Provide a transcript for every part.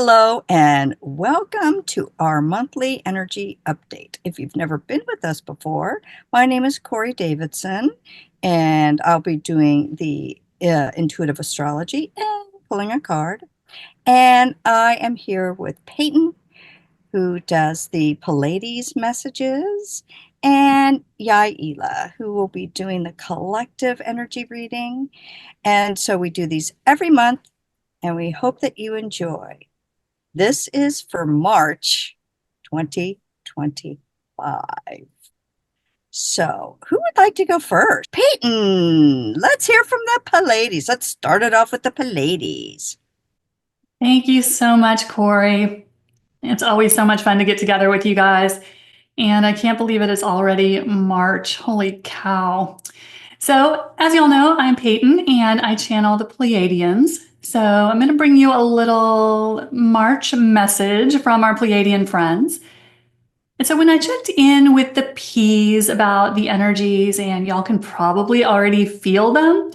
Hello and welcome to our monthly energy update. If you've never been with us before, my name is Corey Davidson, and I'll be doing the intuitive astrology and pulling a card. And I am here with Peyton, who does the Pleiadian Messages, and Yaila, who will be doing the collective energy reading. And so we do these every month, and we hope that you enjoy. This is for March 2025. So, who would like to go first? Peyton, let's hear from the Pleiades. Let's start it off with the Pleiades. Thank you so much, Corey. It's always so much fun to get together with you guys. And I can't believe it is already March. Holy cow. So, as you all know, I'm Peyton and I channel the Pleiadians. So, I'm going to bring you a little March message from our Pleiadian friends. And so, when I checked in with the P's about the energies, and y'all can probably already feel them,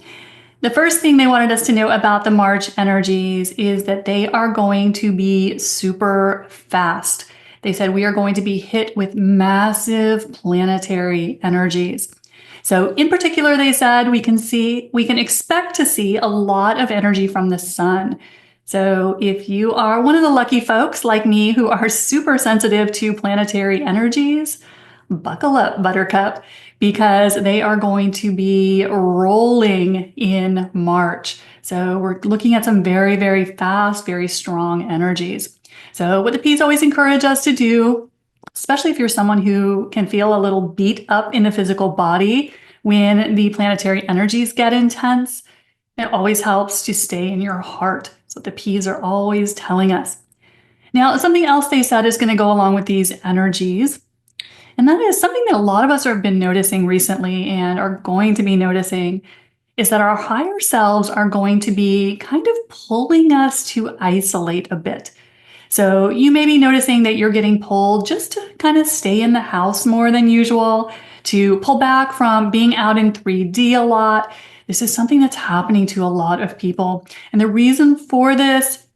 the first thing they wanted us to know about the March energies is that they are going to be super fast. They said we are going to be hit with massive planetary energies. So in particular, they said we can expect to see a lot of energy from the sun. So if you are one of the lucky folks like me who are super sensitive to planetary energies, buckle up, Buttercup, because they are going to be rolling in March. So we're looking at some very, very fast, very strong energies. So what the P's always encourage us to do, especially if you're someone who can feel a little beat up in the physical body when the planetary energies get intense, it always helps to stay in your heart. So the P's are always telling us. Now, something else they said is going to go along with these energies, and that is something that a lot of us have been noticing recently and are going to be noticing, is that our higher selves are going to be kind of pulling us to isolate a bit. So you may be noticing that you're getting pulled just to kind of stay in the house more than usual, to pull back from being out in 3D a lot. This is something that's happening to a lot of people. And the reason for this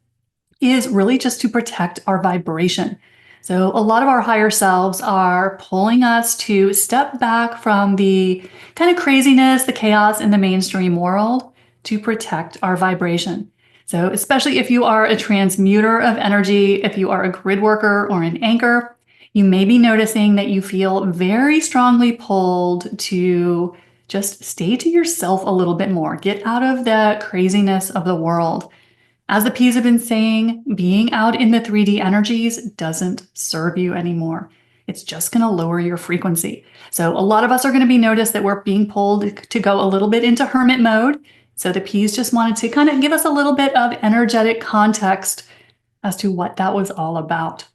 is really just to protect our vibration. So a lot of our higher selves are pulling us to step back from the kind of craziness, the chaos in the mainstream world to protect our vibration. So especially if you are a transmuter of energy, if you are a grid worker or an anchor, you may be noticing that you feel very strongly pulled to just stay to yourself a little bit more. Get out of the craziness of the world. As the P's have been saying, being out in the 3D energies doesn't serve you anymore. It's just going to lower your frequency. So a lot of us are going to be noticed that we're being pulled to go a little bit into hermit mode. So the P's just wanted to kind of give us a little bit of energetic context as to what that was all about.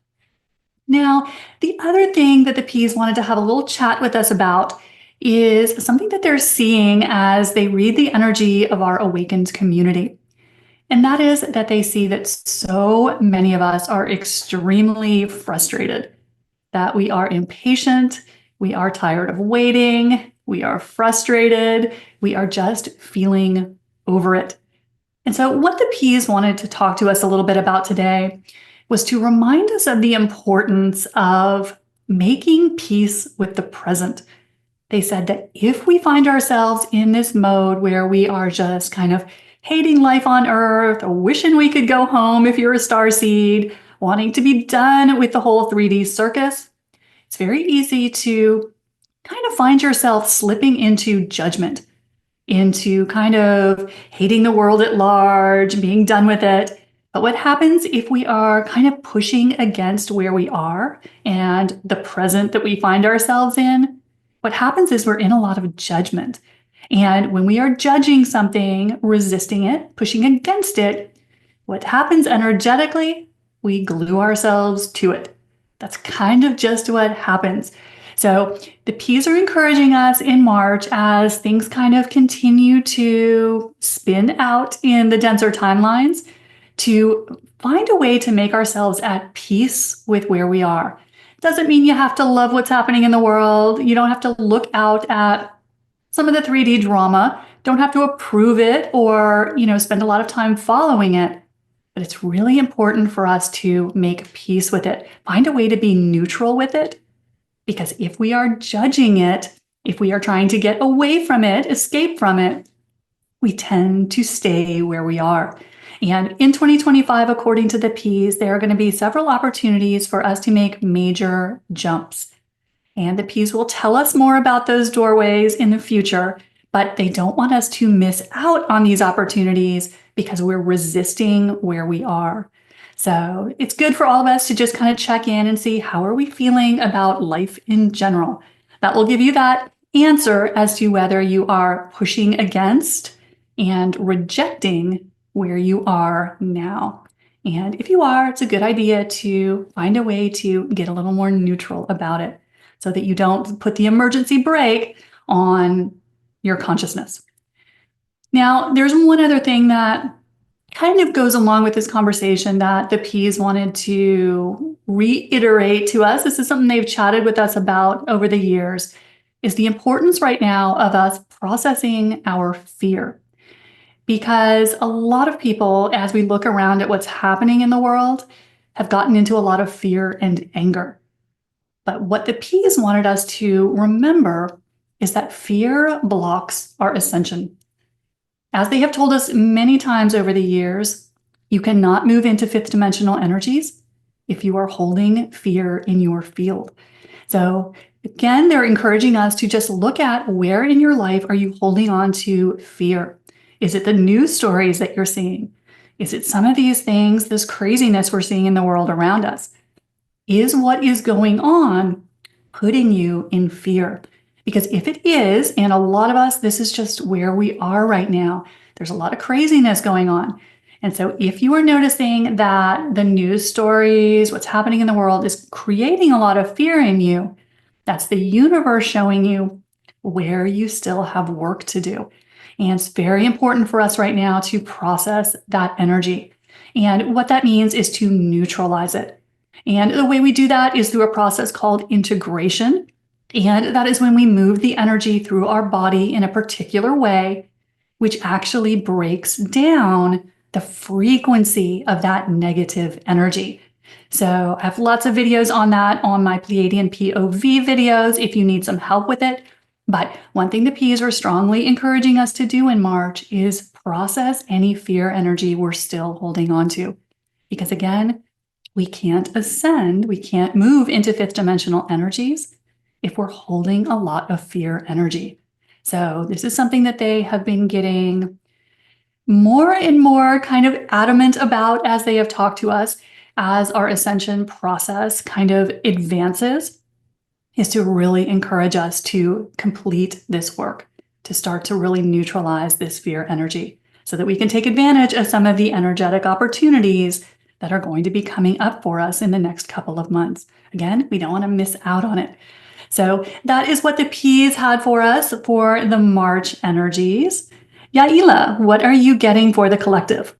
Now, the other thing that the P's wanted to have a little chat with us about is something that they're seeing as they read the energy of our awakened community. And that is that they see that so many of us are extremely frustrated, that we are impatient, we are tired of waiting, we are frustrated, we are just feeling over it. And so what the P's wanted to talk to us a little bit about today was to remind us of the importance of making peace with the present. They said that if we find ourselves in this mode where we are just kind of hating life on Earth, or wishing we could go home if you're a starseed, wanting to be done with the whole 3D circus, it's very easy to kind of find yourself slipping into judgment, into kind of hating the world at large, being done with it. But what happens if we are kind of pushing against where we are and the present that we find ourselves in? What happens is we're in a lot of judgment. And when we are judging something, resisting it, pushing against it, what happens energetically? We glue ourselves to it. That's kind of just what happens. So the P's are encouraging us in March as things kind of continue to spin out in the denser timelines to find a way to make ourselves at peace with where we are. Doesn't mean you have to love what's happening in the world. You don't have to look out at some of the 3D drama, don't have to approve it or, spend a lot of time following it. But it's really important for us to make peace with it, find a way to be neutral with it, because if we are judging it, if we are trying to get away from it, escape from it, we tend to stay where we are. And in 2025, according to the P's, there are going to be several opportunities for us to make major jumps. And the P's will tell us more about those doorways in the future, but they don't want us to miss out on these opportunities because we're resisting where we are. So it's good for all of us to just kind of check in and see, how are we feeling about life in general? That will give you that answer as to whether you are pushing against and rejecting where you are now. And if you are, it's a good idea to find a way to get a little more neutral about it so that you don't put the emergency brake on your consciousness. Now, there's one other thing that kind of goes along with this conversation that the P's wanted to reiterate to us. This is something they've chatted with us about over the years, is the importance right now of us processing our fear. Because a lot of people, as we look around at what's happening in the world, have gotten into a lot of fear and anger. But what the P's wanted us to remember is that fear blocks our ascension. As they have told us many times over the years, you cannot move into fifth dimensional energies if you are holding fear in your field. So again, they're encouraging us to just look at where in your life are you holding on to fear? Is it the news stories that you're seeing? Is it some of these things, this craziness we're seeing in the world around us? Is what is going on putting you in fear? Because if it is, and a lot of us, this is just where we are right now, there's a lot of craziness going on. And so if you are noticing that the news stories, what's happening in the world is creating a lot of fear in you, that's the universe showing you where you still have work to do. And it's very important for us right now to process that energy. And what that means is to neutralize it. And the way we do that is through a process called integration. And that is when we move the energy through our body in a particular way, which actually breaks down the frequency of that negative energy. So I have lots of videos on that on my Pleiadian POV videos if you need some help with it. But one thing the P's are strongly encouraging us to do in March is process any fear energy we're still holding on to. Because again, we can't ascend, we can't move into fifth dimensional energies if we're holding a lot of fear energy. So this is something that they have been getting more and more kind of adamant about as they have talked to us as our ascension process kind of advances, is to really encourage us to complete this work, to start to really neutralize this fear energy so that we can take advantage of some of the energetic opportunities that are going to be coming up for us in the next couple of months. Again, we don't want to miss out on it. So that is what the P's had for us for the March energies. Yaila, what are you getting for the collective?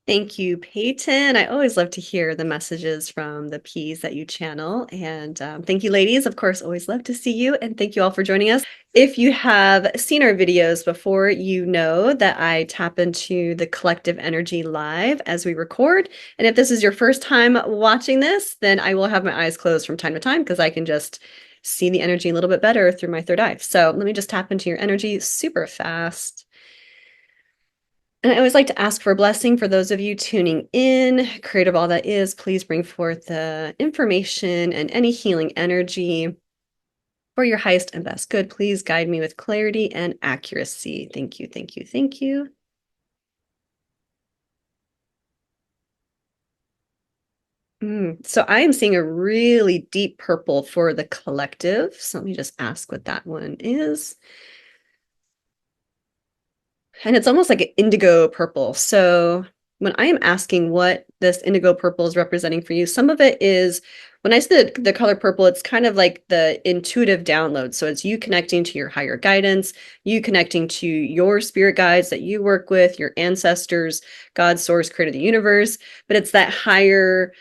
Thank you, Peyton. I always love to hear the messages from the P's that you channel. And thank you, ladies. Of course, always love to see you. And thank you all for joining us. If you have seen our videos before, you know that I tap into the collective energy live as we record. And if this is your first time watching this, then I will have my eyes closed from time to time because I can just see the energy a little bit better through my third eye. So let me just tap into your energy super fast. And I always like to ask for a blessing for those of you tuning in. Creator of all that is, please bring forth the information and any healing energy for your highest and best good. Please guide me with clarity and accuracy. Thank you, thank you, thank you. So I am seeing a really deep purple for the collective. So let me just ask what that one is. And it's almost like an indigo purple. So when I am asking what this indigo purple is representing for you, some of it is, when I say the color purple, it's kind of like the intuitive download. So it's you connecting to your higher guidance, you connecting to your spirit guides that you work with, your ancestors, God, source, creator of the universe. But it's that higher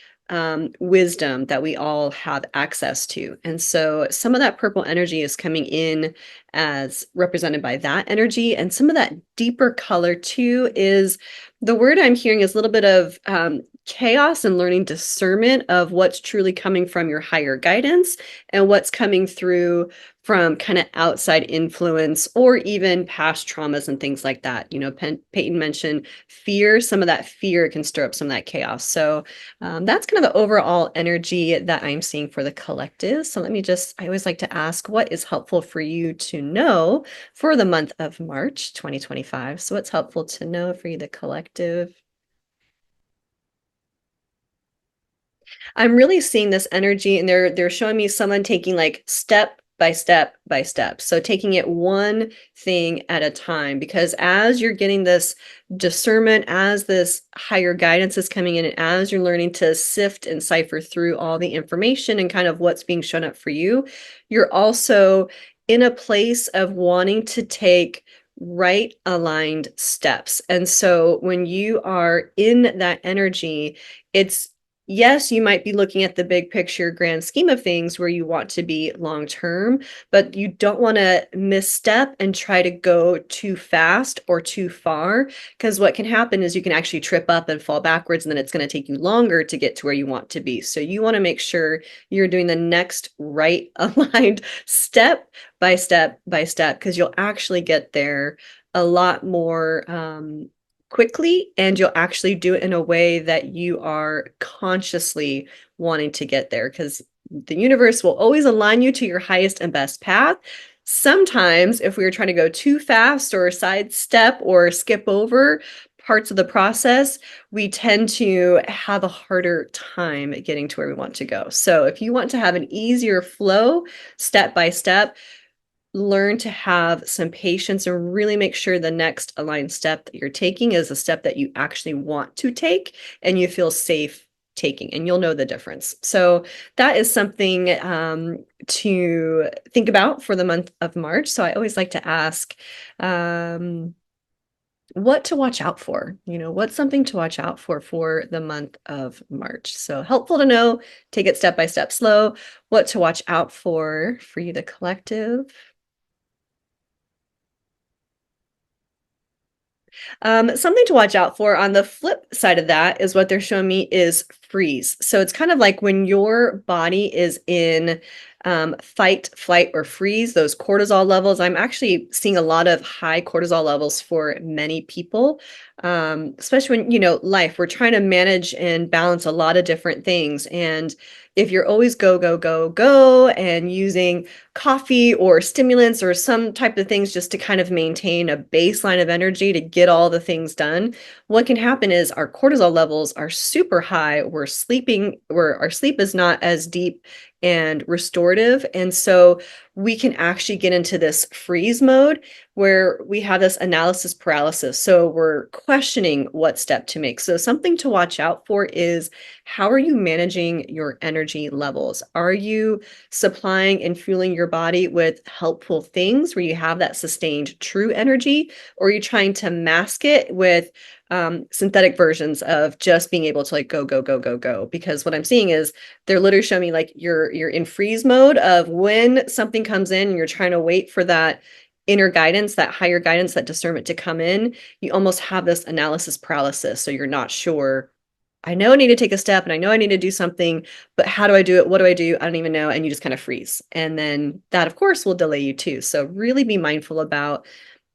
wisdom that we all have access to. And so some of that purple energy is coming in as represented by that energy. And some of that deeper color too is, the word I'm hearing is a little bit of chaos and learning discernment of what's truly coming from your higher guidance and what's coming through from kind of outside influence or even past traumas and things like that. You know, Peyton mentioned fear. Some of that fear can stir up some of that chaos. So that's kind of the overall energy that I'm seeing for the collective. So I always like to ask, what is helpful for you to know for the month of March 2025? So what's helpful to know for you, the collective? I'm really seeing this energy, and they're showing me someone taking like step by step by step. So taking it one thing at a time, because as you're getting this discernment, as this higher guidance is coming in, and as you're learning to sift and cipher through all the information and kind of what's being shown up for you, you're also in a place of wanting to take right aligned steps. And so when you are in that energy, it's yes, you might be looking at the big picture, grand scheme of things where you want to be long term, but you don't want to misstep and try to go too fast or too far, because what can happen is you can actually trip up and fall backwards, and then it's going to take you longer to get to where you want to be. So you want to make sure you're doing the next right aligned step by step by step, because you'll actually get there a lot more quickly, and you'll actually do it in a way that you are consciously wanting to get there, because the universe will always align you to your highest and best path. Sometimes if we were trying to go too fast or sidestep or skip over parts of the process, we tend to have a harder time getting to where we want to go. So if you want to have an easier flow step by step, learn to have some patience and really make sure the next aligned step that you're taking is a step that you actually want to take and you feel safe taking, and you'll know the difference. So that is something to think about for the month of March. So I always like to ask what to watch out for. You know, what's something to watch out for the month of March? So helpful to know, take it step by step slow, what to watch out for you, the collective. Something to watch out for on the flip side of that is what they're showing me is freeze. So it's kind of like when your body is in fight, flight, or freeze, those cortisol levels. I'm actually seeing a lot of high cortisol levels for many people, especially when, you know, life, we're trying to manage and balance a lot of different things. And if you're always go, go, go, go, and using coffee or stimulants or some type of things just to kind of maintain a baseline of energy to get all the things done, what can happen is our cortisol levels are super high. We're sleeping, where our sleep is not as deep and restorative. And so we can actually get into this freeze mode where we have this analysis paralysis. So we're questioning what step to make. So something to watch out for is, how are you managing your energy levels? Are you supplying and fueling your body with helpful things where you have that sustained true energy? Or are you trying to mask it with synthetic versions of just being able to like go, go, go, go, go? Because what I'm seeing is they're literally showing me like you're in freeze mode of when something comes in and you're trying to wait for that inner guidance, that higher guidance, that discernment to come in. You almost have this analysis paralysis. So you're not sure, I know I need to take a step and I know I need to do something, but how do I do it? What do I do? I don't even know. And you just kind of freeze. And then that, of course, will delay you too. So really be mindful about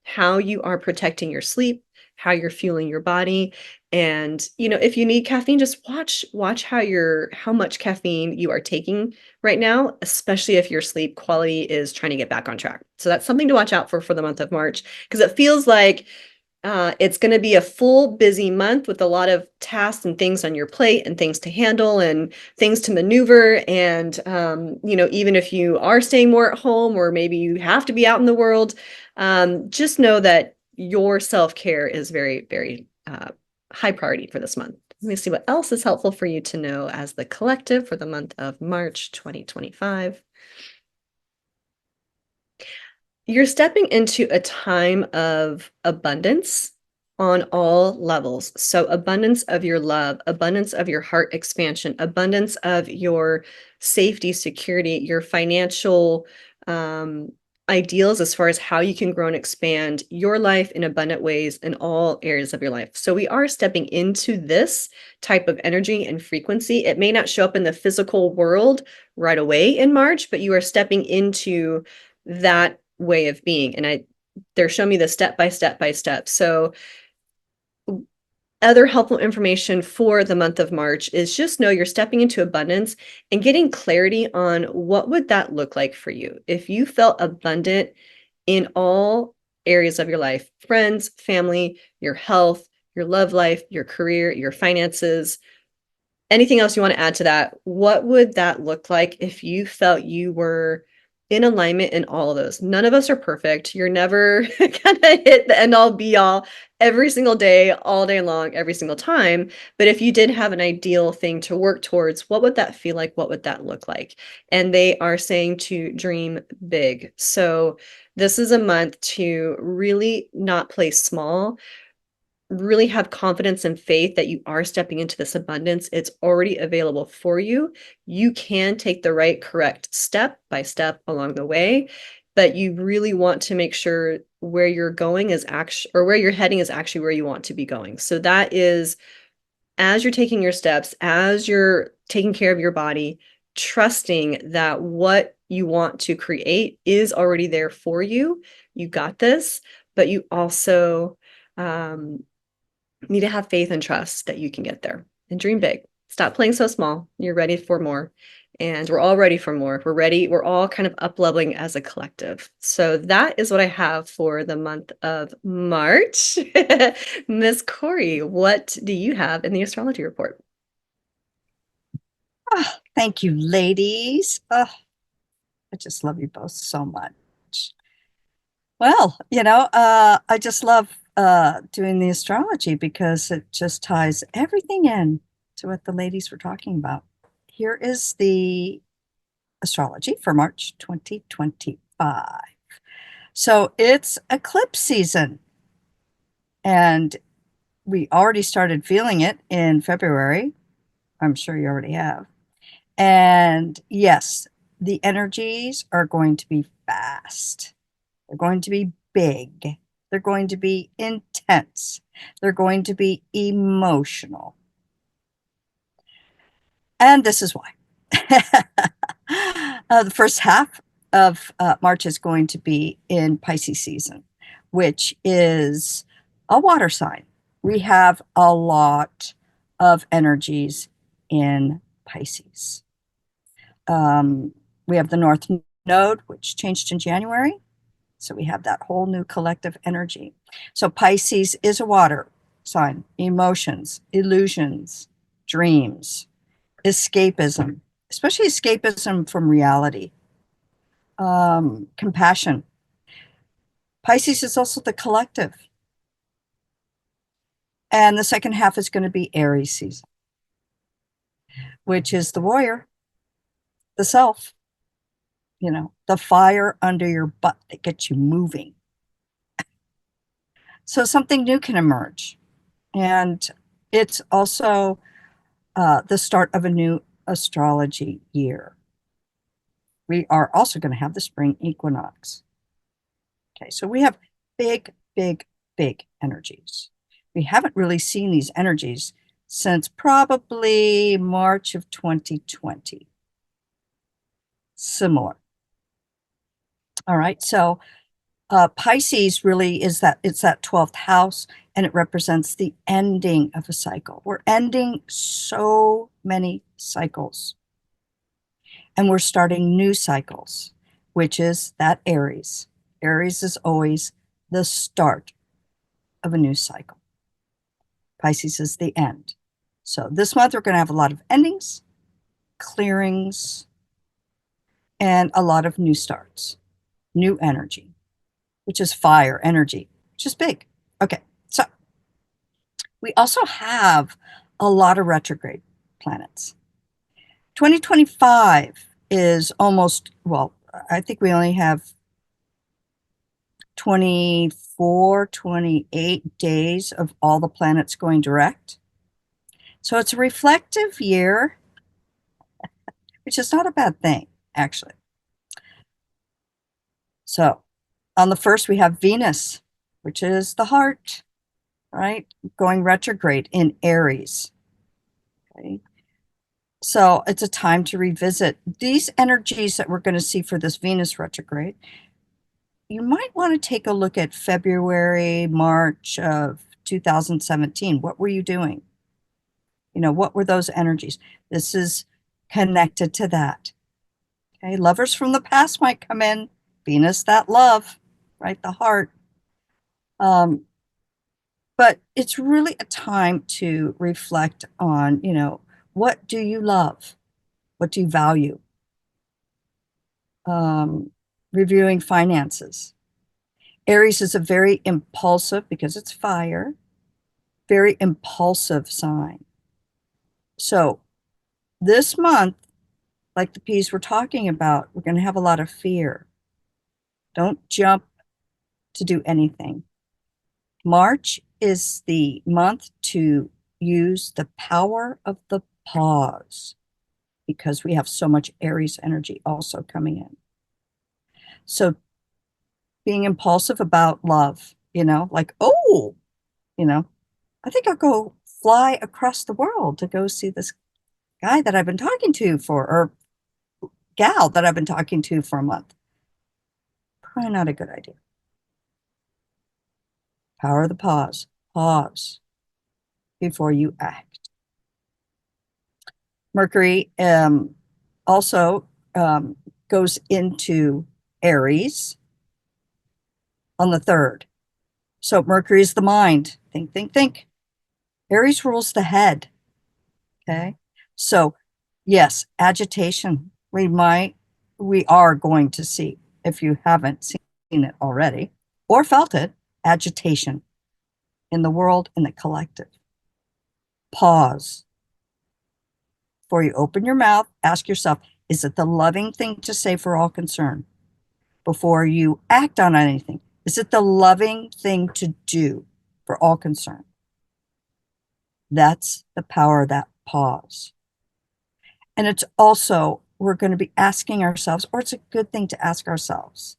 how you are protecting your sleep, how you're fueling your body. And, you know, if you need caffeine, just watch how much caffeine you are taking right now, especially if your sleep quality is trying to get back on track. So that's something to watch out for the month of March, because it feels like it's going to be a full busy month with a lot of tasks and things on your plate and things to handle and things to maneuver. And, you know, even if you are staying more at home or maybe you have to be out in the world, just know that your self-care is very, very high priority for this month. Let me see what else is helpful for you to know as the collective for the month of March 2025. You're stepping into a time of abundance on all levels. So abundance of your love, abundance of your heart expansion, abundance of your safety, security, your financial ideals as far as how you can grow and expand your life in abundant ways in all areas of your life. So we are stepping into this type of energy and frequency. It may not show up in the physical world right away in March, but you are stepping into that way of being. And they're showing me the step by step by step. So other helpful information for the month of March is just know you're stepping into abundance and getting clarity on what would that look like for you. If you felt abundant in all areas of your life, friends, family, your health, your love life, your career, your finances, anything else you want to add to that, what would that look like if you felt you were in alignment in all of those? None of us are perfect. You're never gonna hit the end all be all every single day, all day long, every single time. But if you did have an ideal thing to work towards, what would that feel like? What would that look like? And they are saying to dream big. So this is a month to really not play small, really have confidence and faith that you are stepping into this abundance. It's already available for you. You can take the right, correct step by step along the way, but you really want to make sure where you're going is actually, or where you're heading is actually where you want to be going. So that is, as you're taking your steps, as you're taking care of your body, trusting that what you want to create is already there for you. You got this, but you also, need to have faith and trust that you can get there and dream big. Stop playing so small. You're ready for more. And we're all ready for more. We're ready. We're all kind of up leveling as a collective. So that is what I have for the month of March. Miss Corey, what do you have in the astrology report? Oh, thank you, ladies. Oh, I just love you both so much. Well, I just love doing the astrology because it just ties everything in to what the ladies were talking about. Here is the astrology for March 2025. So it's eclipse season, and we already started feeling it in February. I'm sure you already have. And yes, the energies are going to be fast. They're going to be big. They're going to be intense. They're going to be emotional. And this is why. The first half of March is going to be in Pisces season, which is a water sign. We have a lot of energies in Pisces. We have the North Node, which changed in January. So we have that whole new collective energy. So Pisces is a water sign, emotions, illusions, dreams, escapism, especially escapism from reality, compassion. Pisces is also the collective. And the second half is going to be Aries season, which is the warrior, the self, the fire under your butt that gets you moving. So something new can emerge. And it's also the start of a new astrology year. We are also going to have the spring equinox. Okay, so we have big, big, big energies. We haven't really seen these energies since probably March of 2020. Similar. All right, so Pisces really is it's that 12th house, and it represents the ending of a cycle. We're ending so many cycles, and we're starting new cycles, which is that Aries. Aries is always the start of a new cycle. Pisces is the end. So this month we're going to have a lot of endings, clearings, and a lot of new starts, new energy, which is fire energy, which is big. Okay, so we also have a lot of retrograde planets. 2025 is almost, well, I think we only have 24, 28 days of all the planets going direct. So it's a reflective year, which is not a bad thing, actually. So on the 1st, we have Venus, which is the heart, right? Going retrograde in Aries. Okay. So it's a time to revisit these energies that we're going to see for this Venus retrograde. You might want to take a look at February, March of 2017. What were you doing? What were those energies? This is connected to that. Okay, lovers from the past might come in. Venus, that love, right? The heart. But it's really a time to reflect on, what do you love? What do you value? Reviewing finances. Aries is a very impulsive, because it's fire, very impulsive sign. So this month, like the piece we're talking about, we're going to have a lot of fear. Don't jump to do anything. March is the month to use the power of the pause, because we have so much Aries energy also coming in. So being impulsive about love, like, I think I'll go fly across the world to go see this guy that I've been talking to or gal that I've been talking to for a month. Probably not a good idea. Power of the pause. Pause before you act. Mercury also goes into Aries on the 3rd. So Mercury is the mind. Think, think, think. Aries rules the head. Okay. So yes, agitation. We are going to see, if you haven't seen it already or felt it, agitation in the world, in the collective. Pause. Before you open your mouth, ask yourself, is it the loving thing to say for all concerned? Before you act on anything, is it the loving thing to do for all concerned? That's the power of that pause. And it's also, we're going to be asking ourselves, or it's a good thing to ask ourselves,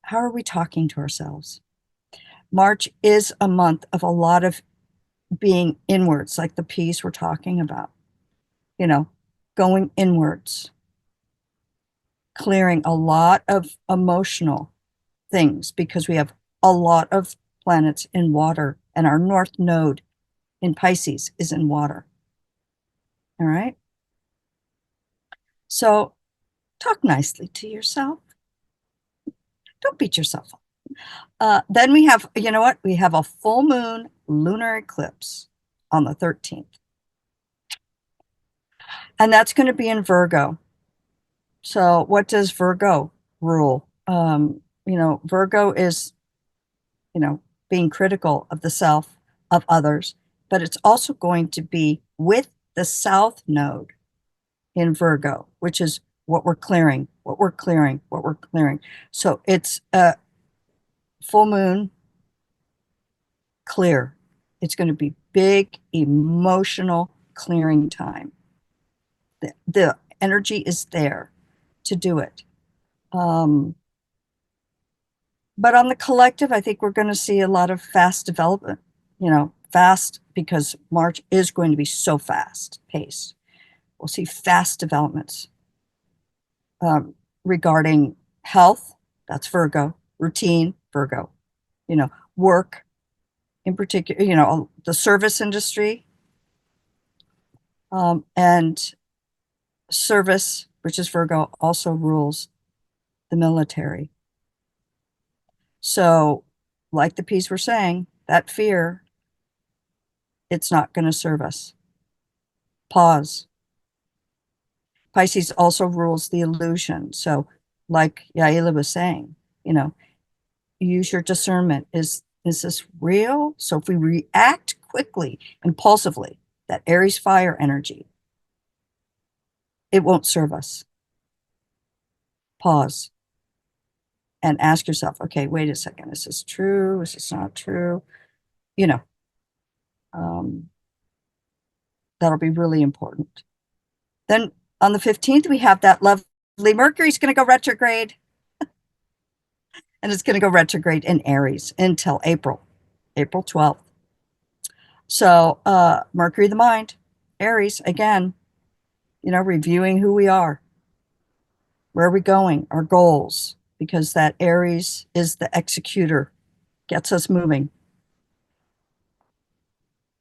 how are we talking to ourselves? March is a month of a lot of being inwards, like the piece we're talking about, going inwards, clearing a lot of emotional things, because we have a lot of planets in water, and our north node in Pisces is in water. All right. So talk nicely to yourself. Don't beat yourself up. Then we have, we have a full moon lunar eclipse on the 13th. And that's going to be in Virgo. So what does Virgo rule? Virgo is, being critical of the self, of others, but it's also going to be with the South Node in Virgo, which is what we're clearing, what we're clearing, what we're clearing. So it's a full moon clear. It's going to be big, emotional clearing time. The energy is there to do it. But on the collective, I think we're going to see a lot of fast development, fast, because March is going to be so fast paced. We'll see fast developments regarding health, that's Virgo, routine, Virgo, work in particular, the service industry, and service, which is Virgo, also rules the military. So, like the piece we're saying, that fear, it's not going to serve us. Pause. Pisces also rules the illusion. So, like Yaila was saying, use your discernment. Is this real? So if we react quickly, impulsively, that Aries fire energy, it won't serve us. Pause. and ask yourself, okay, wait a second, is this true? Is this not true? You know, that'll be really important. Then on the 15th, we have that lovely Mercury's going to go retrograde. And it's going to go retrograde in Aries until April 12th. So Mercury the mind, Aries, again, reviewing who we are. Where are we going? Our goals, because that Aries is the executor, gets us moving.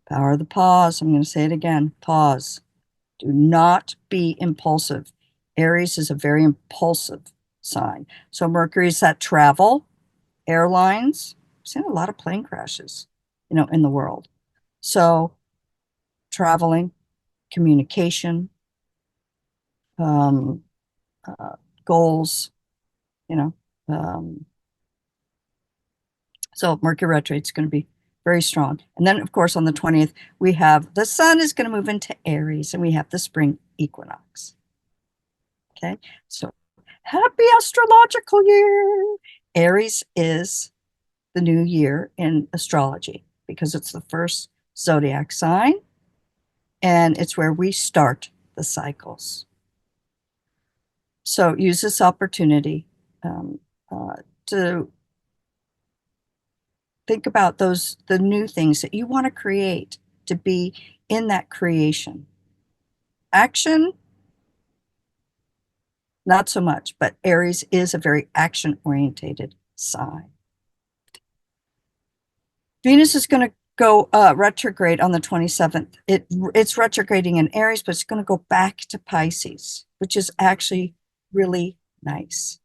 Power of the pause. I'm going to say it again. Pause. Do not be impulsive. Aries is a very impulsive sign. So Mercury is that travel, airlines. I've seen a lot of plane crashes, in the world. So traveling, communication, goals, so Mercury retrograde is going to be very strong. And then, of course, on the 20th, we have the sun is going to move into Aries, and we have the spring equinox. Okay, so happy astrological year. Aries is the new year in astrology because it's the first zodiac sign, and it's where we start the cycles. So use this opportunity to think about the new things that you want to create, to be in that creation. Action, not so much, but Aries is a very action-orientated sign. Venus is going to go retrograde on the 27th. It's retrograding in Aries, but it's going to go back to Pisces, which is actually really nice.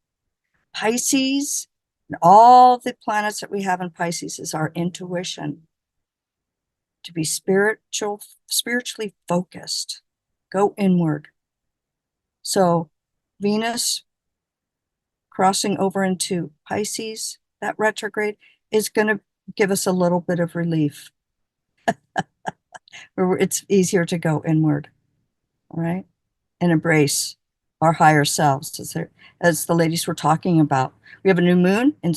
Pisces and all the planets that we have in Pisces is our intuition, to be spiritually focused, go inward. So Venus crossing over into Pisces, that retrograde, is going to give us a little bit of relief. It's easier to go inward, all right, and embrace our higher selves, as the ladies were talking about. We have a new moon in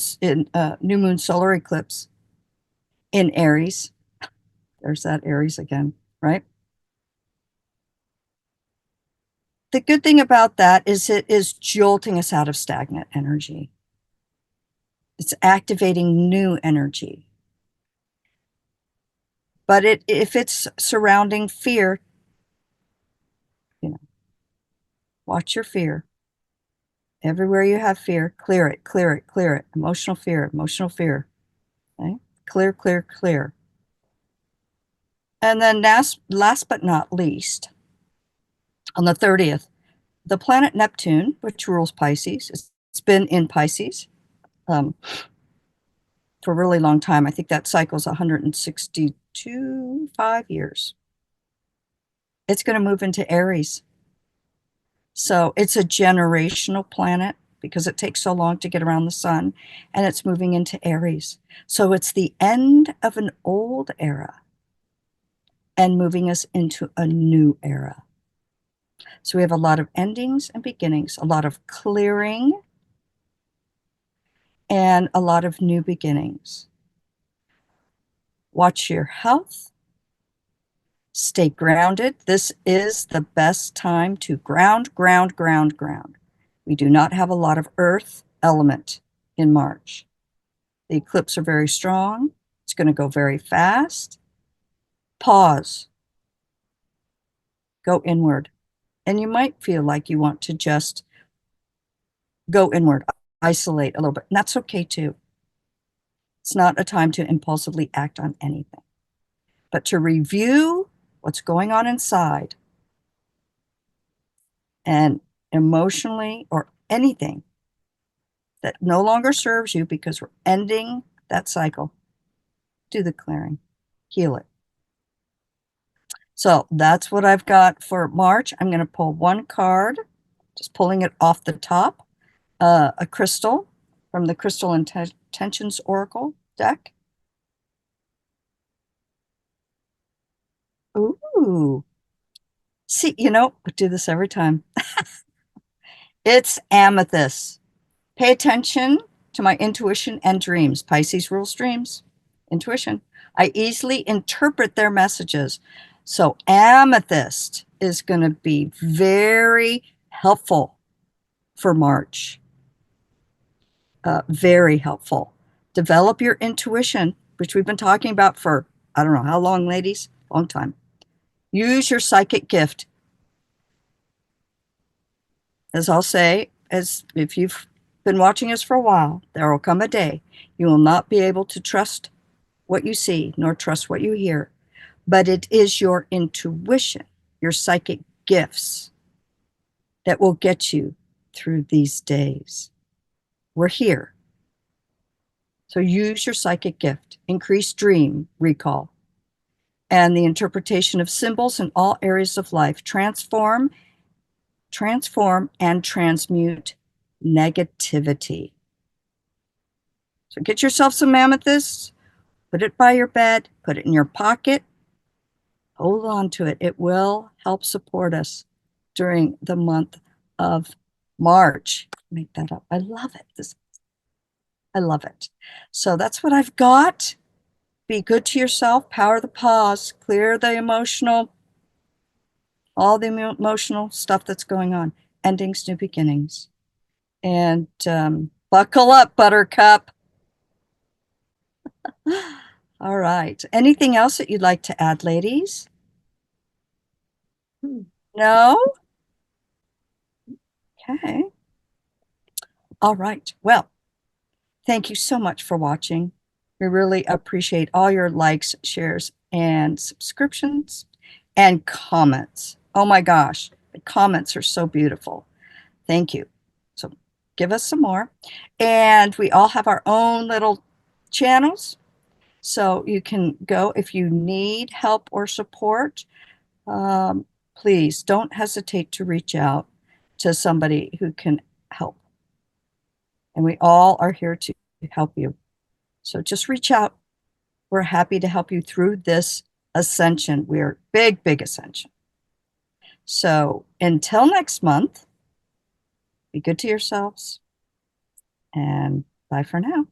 new moon solar eclipse in Aries. There's that Aries again, right? The good thing about that is it is jolting us out of stagnant energy. It's activating new energy. But if it's surrounding fear, watch your fear. Everywhere you have fear, clear it, clear it, clear it. Emotional fear, emotional fear. Okay? Clear, clear, clear. And then last but not least, on the 30th, the planet Neptune, which rules Pisces, it's been in Pisces for a really long time. I think that cycle is 162.5 years. It's going to move into Aries. So it's a generational planet because it takes so long to get around the sun, and it's moving into Aries. So it's the end of an old era and moving us into a new era. So we have a lot of endings and beginnings, a lot of clearing, and a lot of new beginnings. Watch your health. Stay grounded. This is the best time to ground, ground, ground, ground. We do not have a lot of earth element in March. The eclipses are very strong. It's going to go very fast. Pause. Go inward. And you might feel like you want to just go inward, isolate a little bit. And that's okay too. It's not a time to impulsively act on anything, but to review what's going on inside and emotionally or anything that no longer serves you, because we're ending that cycle. Do the clearing, heal it. So that's what I've got for March. I'm going to pull one card, just pulling it off the top, a crystal from the Crystal Intentions Oracle deck. Ooh. See, I do this every time. It's amethyst. Pay attention to my intuition and dreams. Pisces rules dreams, intuition. I easily interpret their messages. So amethyst is going to be very helpful for March. Very helpful. Develop your intuition, which we've been talking about for, I don't know how long, ladies? Long time. Use your psychic gift. As I'll say, as if you've been watching us for a while, there will come a day you will not be able to trust what you see nor trust what you hear, but it is your intuition, your psychic gifts that will get you through these days. We're here. So use your psychic gift, increase dream recall, and the interpretation of symbols in all areas of life. Transform and transmute negativity. So get yourself some amethyst, put it by your bed, put it in your pocket, hold on to it. It will help support us during the month of March. Make that up. I love it. I love it. So that's what I've got. Be good to yourself, power the pause, clear the emotional, all the emotional stuff that's going on. Endings, new beginnings. And buckle up, Buttercup. All right. Anything else that you'd like to add, ladies? No? Okay. All right. Well, thank you so much for watching. We really appreciate all your likes, shares, and subscriptions and comments. Oh my gosh, the comments are so beautiful. Thank you. So give us some more. And we all have our own little channels. So you can go if you need help or support. Please don't hesitate to reach out to somebody who can help. And we all are here to help you. So just reach out. We're happy to help you through this ascension. We're big ascension. So until next month, be good to yourselves and bye for now.